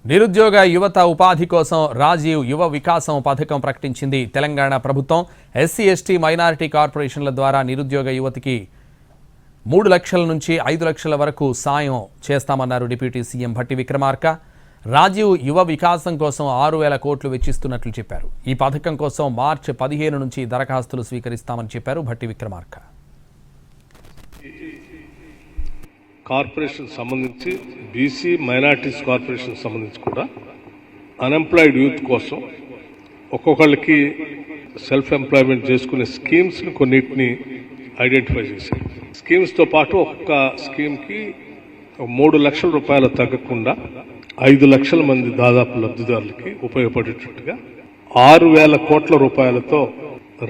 నిరుద్యోగ యువత ఉపాధి కోసం రాజీవ్ యువ వికాసం పథకం ప్రకటించింది తెలంగాణ ప్రభుత్వం. ఎస్సీ ఎస్టీ మైనారిటీ కార్పొరేషన్ల ద్వారా నిరుద్యోగ యువతికి 3 లక్షల నుంచి 5 లక్షల వరకు సాయం చేస్తామన్నారు డిప్యూటీ సీఎం భట్టి విక్రమార్క. రాజీవ్ యువ వికాసం కోసం 6,000 కోట్లు వెచ్చిస్తున్నట్లు చెప్పారు. ఈ పథకం కోసం మార్చి 15 నుంచి దరఖాస్తులు స్వీకరిస్తామని చెప్పారు భట్టి విక్రమార్క. కార్పొరేషన్ సంబంధించి బీసీ మైనారిటీస్ కార్పొరేషన్ సంబంధించి కూడా అన్ఎంప్లాయిడ్ యూత్ కోసం ఒక్కొక్కళ్ళకి సెల్ఫ్ ఎంప్లాయ్మెంట్ చేసుకునే స్కీమ్స్ని కొన్నిటిని ఐడెంటిఫై చేశారు. స్కీమ్స్తో పాటు ఒక్కొక్క స్కీమ్కి 3 లక్షల రూపాయలు తగ్గకుండా 5 లక్షల మంది దాదాపు లబ్ధిదారులకి ఉపయోగపడేటట్టుగా 6,000 కోట్ల రూపాయలతో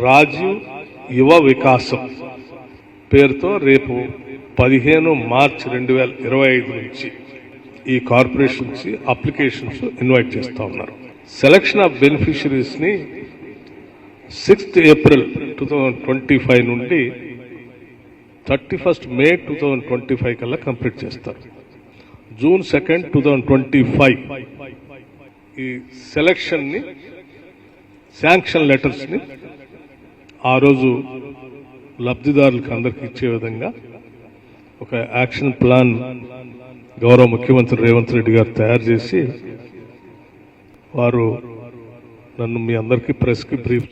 రాజీవ్ యువ వికాసం పేరుతో రేపు 15 మార్చి 2025 నుంచి ఈ కార్పొరేషన్స్ అప్లికేషన్స్ ఇన్వైట్ చేస్తూ ఉన్నారు. సెలక్షన్ ఆఫ్ బెనిఫిషరీస్ని 6th ఏప్రిల్ 2025 నుండి 31st మే 2025 కల్లా కంప్లీట్ చేస్తారు. జూన్ 2nd 2025 ఈ సెలక్షన్ని శాంక్షన్ లెటర్స్ని ఆ రోజు లబ్ధిదారులకు అందరికీ ఇచ్చే విధంగా ఒక యాక్షన్ ప్లాన్ గౌరవ ముఖ్యమంత్రి రేవంత్ రెడ్డి గారు తయారు చేసి వారు నన్ను మీ అందరికీ ప్రెస్కి బ్రీఫ్